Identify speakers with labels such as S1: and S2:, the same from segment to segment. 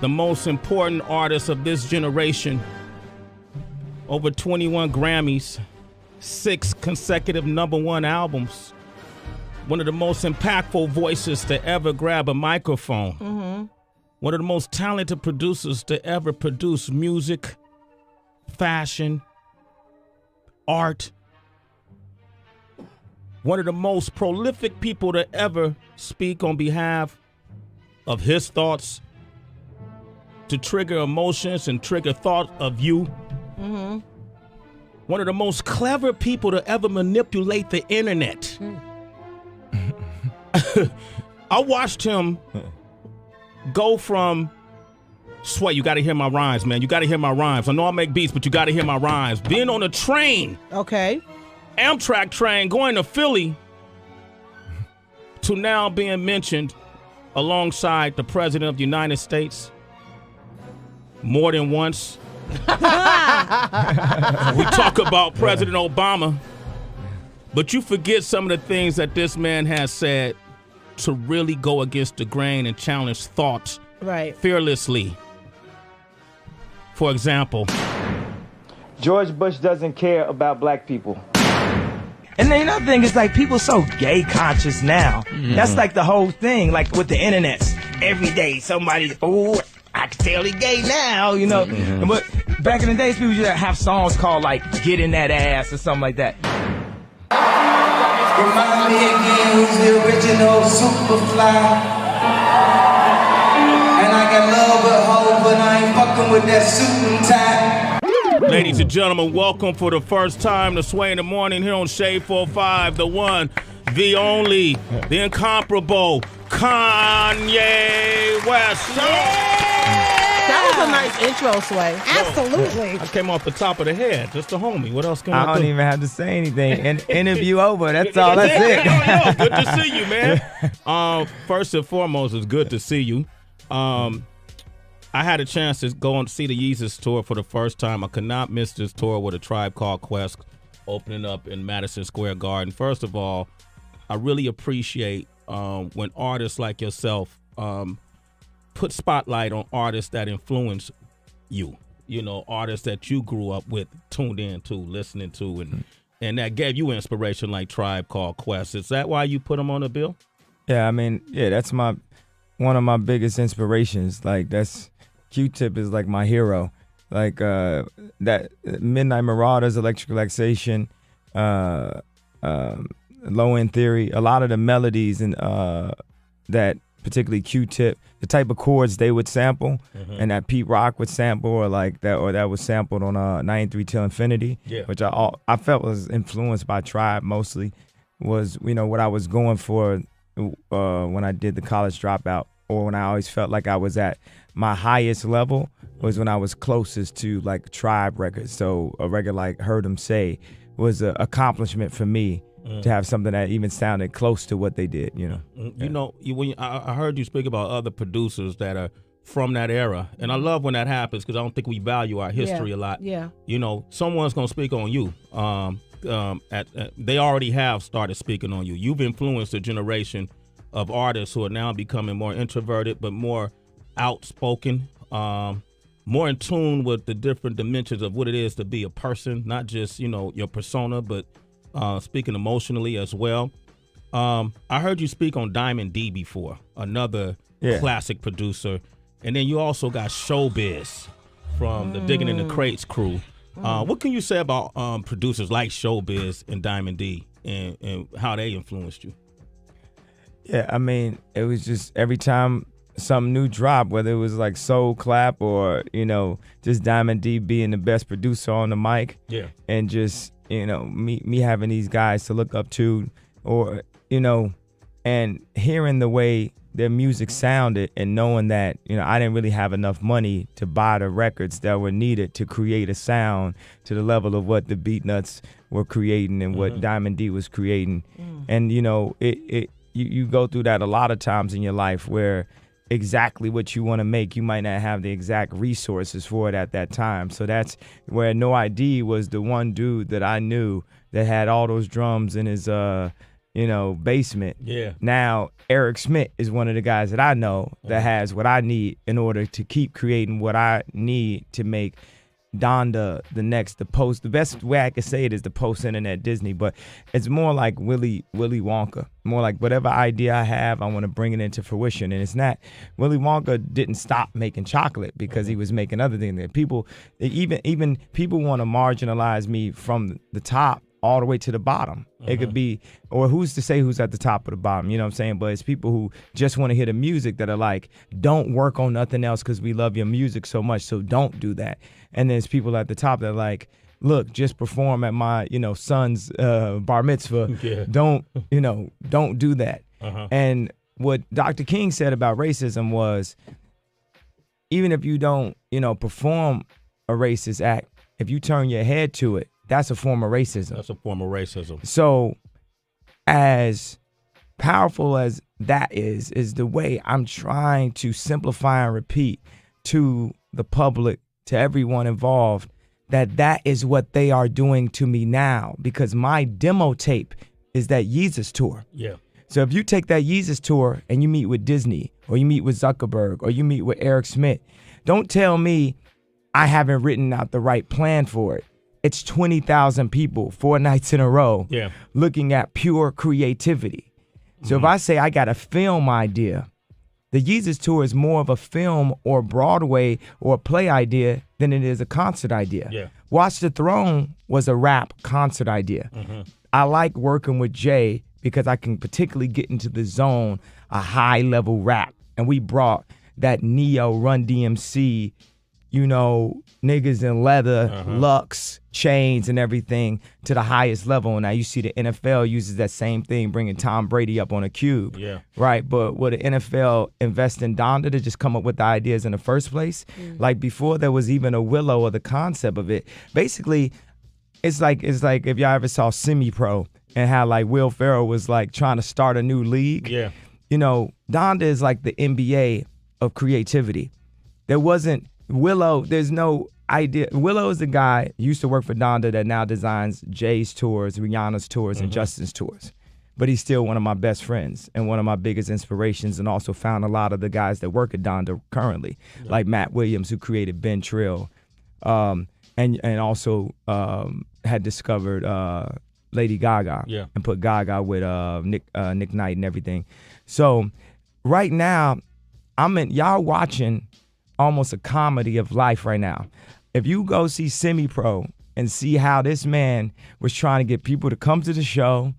S1: the most important artist of this generation. Over 21 Grammys, 6 consecutive #1 albums. One of the most impactful voices to ever grab a microphone.
S2: Mm-hmm.
S1: One of the most talented producers to ever produce music, fashion, art. One of the most prolific people to ever speak on behalf of his thoughts, to trigger emotions and trigger thought of you.
S2: Mm-hmm.
S1: One of the most clever people to ever manipulate the internet. I watched him go from, sweat, you got to hear my rhymes, man. You got to hear my rhymes. I know I make beats, but you got to hear my rhymes. Being on a train.
S2: Okay.
S1: Amtrak train going to Philly to now being mentioned alongside the President of the United States more than once. We talk about President Obama, but you forget some of the things that this man has said to really go against the grain and challenge thought fearlessly. For example,
S3: George Bush doesn't care about black people.
S4: And then another thing is like people so gay conscious now. Mm-hmm. That's like the whole thing, like with the internet. Every day somebody, oh, I can tell he gay now, you know. Mm-hmm. But back in the days, people used to have songs called like "Get in That Ass" or something like that.
S5: Remind me again who's the original Superfly. And I got love but hope, but I ain't fucking with that suit and tie.
S1: Ladies and gentlemen, welcome for the first time to Sway in the Morning here on Shade 45, the one, the only, the incomparable Kanye West.
S2: That was a nice intro, Sway.
S6: Absolutely.
S1: I came off the top of the head, just a homie. What else can I do?
S4: I don't even have to say anything. Interview over. That's all. That's it.
S1: Good to see you, man. First and foremost, it's good to see you. I had a chance to go and see the Yeezus tour for the first time. I could not miss this tour with A Tribe Called Quest opening up in Madison Square Garden. First of all, I really appreciate when artists like yourself put spotlight on artists that influence you. You know, artists that you grew up with, tuned in to, listening to, and that gave you inspiration like Tribe Called Quest. Is that why you put them on the bill?
S4: Yeah, I mean, yeah, that's one of my biggest inspirations. Like that's Q-Tip is like my hero. Like that Midnight Marauders, Electric Relaxation, Low End Theory, a lot of the melodies and that particularly Q-Tip, the type of chords they would sample and that Pete Rock would sample or that was sampled on 93 Till Infinity, which I felt was influenced by Tribe mostly, was, you know, what I was going for when I did the College Dropout, or when I always felt like I was at my highest level was when I was closest to like Tribe records. So a record like Heard 'Em Say was an accomplishment for me to have something that even sounded close to what they did, you know.
S1: You know, I heard you speak about other producers that are from that era, and I love when that happens because I don't think we value our history a lot.
S2: Yeah.
S1: You know, someone's gonna speak on you. They already have started speaking on you. You've influenced a generation of artists who are now becoming more introverted, but more outspoken, more in tune with the different dimensions of what it is to be a person, not just, you know, your persona, but speaking emotionally as well. I heard you speak on Diamond D before, another classic producer. And then you also got Showbiz from the Digging in the Crates crew. What can you say about producers like Showbiz and Diamond D and how they influenced you?
S4: Yeah, I mean, it was just every time something new dropped, whether it was like Soul Clap or, you know, just Diamond D being the best producer on the mic. Yeah. And just, you know, me having these guys to look up to, or, you know, and hearing the way their music sounded and knowing that, you know, I didn't really have enough money to buy the records that were needed to create a sound to the level of what the Beatnuts were creating and what Diamond D was creating. And, you know, you go through that a lot of times in your life where exactly what you want to make, you might not have the exact resources for it at that time. So that's where No ID was the one dude that I knew that had all those drums in his basement.
S1: Yeah.
S4: Now Eric Smith is one of the guys that I know that has what I need in order to keep creating what I need to make Donda the best way I could say it is the post-internet Disney, but it's more like Willy Wonka. More like whatever idea I have, I want to bring it into fruition. And it's not, Willy Wonka didn't stop making chocolate because he was making other things. People, even people want to marginalize me from the top all the way to the bottom. It could be, or who's to say who's at the top or the bottom, you know what I'm saying? But it's people who just want to hear the music that are like, don't work on nothing else because we love your music so much, so don't do that. And there's people at the top that are like, look, just perform at my, son's bar mitzvah.
S1: Yeah.
S4: Don't do that. And what Dr. King said about racism was, even if you don't, perform a racist act, if you turn your head to it, that's a form of racism.
S1: That's a form of racism.
S4: So as powerful as that is the way I'm trying to simplify and repeat to the public, to everyone involved, that is what they are doing to me now, because my demo tape is that Yeezus tour.
S1: Yeah.
S4: So if you take that Yeezus tour and you meet with Disney, or you meet with Zuckerberg, or you meet with Eric Smith, don't tell me I haven't written out the right plan for it. It's 20,000 people 4 nights in a row looking at pure creativity. So if I say I got a film idea, the Yeezus tour is more of a film or Broadway or a play idea than it is a concert idea.
S1: Yeah.
S4: Watch the Throne was a rap concert idea. I like working with Jay because I can particularly get into the zone, a high level rap. And we brought that Neo Run DMC, niggas in leather, Lux, chains and everything to the highest level. And now you see the NFL uses that same thing, bringing Tom Brady up on a cube.
S1: Yeah.
S4: Right. But would the NFL invest in Donda to just come up with the ideas in the first place? Like before there was even a Willow or the concept of it. Basically, it's like if y'all ever saw Semi-Pro and how like Will Ferrell was like trying to start a new league.
S1: Yeah.
S4: Donda is like the NBA of creativity. There wasn't Willow, there's no idea. Willow is the guy who used to work for Donda that now designs Jay's tours, Rihanna's tours, and Justin's tours. But he's still one of my best friends and one of my biggest inspirations, and also found a lot of the guys that work at Donda currently, like Matt Williams, who created Ben Trill, and also had discovered Lady Gaga and put Gaga with Nick Knight and everything. So right now, y'all watching almost a comedy of life right now. If you go see Semi-Pro and see how this man was trying to get people to come to the show,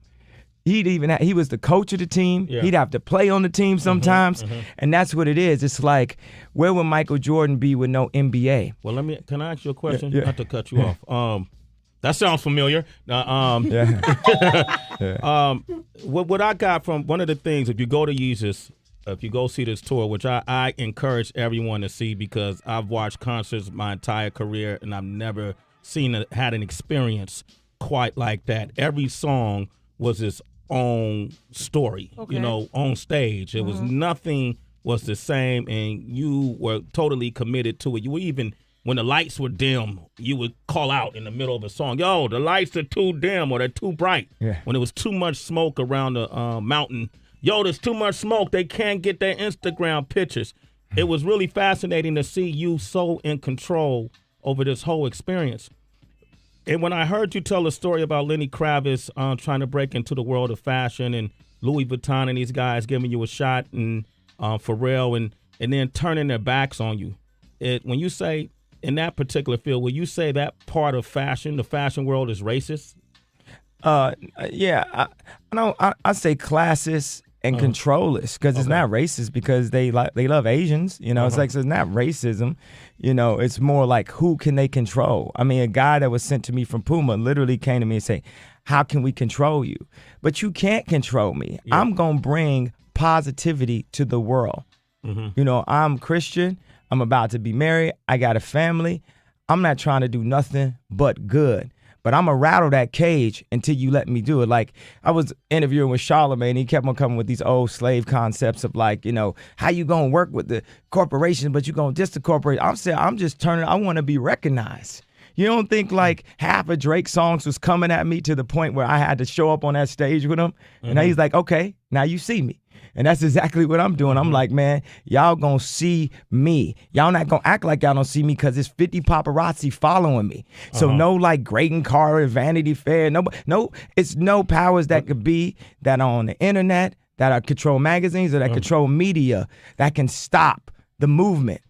S4: he was the coach of the team.
S1: Yeah.
S4: He'd have to play on the team sometimes, and that's what it is. It's like, where would Michael Jordan be with no NBA?
S1: Well, can I ask you a question?
S4: Yeah.
S1: Not to cut you off. That sounds familiar. What I got from one of the things, if you go to Yeezus, if you go see this tour, which I encourage everyone to see, because I've watched concerts my entire career and I've never had an experience quite like that. Every song was its own story, on stage. It was nothing was the same, and you were totally committed to it. You were even, when the lights were dim, you would call out in the middle of a song, yo, the lights are too dim or they're too bright. Yeah. When there was too much smoke around the mountain, yo, there's too much smoke. They can't get their Instagram pictures. It was really fascinating to see you so in control over this whole experience. And when I heard you tell a story about Lenny Kravitz trying to break into the world of fashion, and Louis Vuitton and these guys giving you a shot, and Pharrell, and then turning their backs on you. When you say in that particular field, will you say that part of fashion, the fashion world, is racist?
S4: Yeah, I say classist and controllers, because it's not racist because they love Asians. It's like, so it's not racism. It's more like, who can they control? I mean, a guy that was sent to me from Puma literally came to me and said, how can we control you? But you can't control me. Yeah. I'm going to bring positivity to the world. I'm Christian. I'm about to be married. I got a family. I'm not trying to do nothing but good. But I'm going to rattle that cage until you let me do it. Like, I was interviewing with Charlamagne, and he kept on coming with these old slave concepts of like, how you going to work with the corporation, but you going to diss the corporation. I'm saying, I'm just turning, I want to be recognized. You don't think like half of Drake's songs was coming at me to the point where I had to show up on that stage with him? And he's like, okay, now you see me. And that's exactly what I'm doing. I'm like, man, y'all gonna see me. Y'all not gonna act like y'all don't see me because it's 50 paparazzi following me. So no like Graydon Carter, Vanity Fair, no, it's no powers that could be that are on the internet, that are control magazines or that control media that can stop the movement.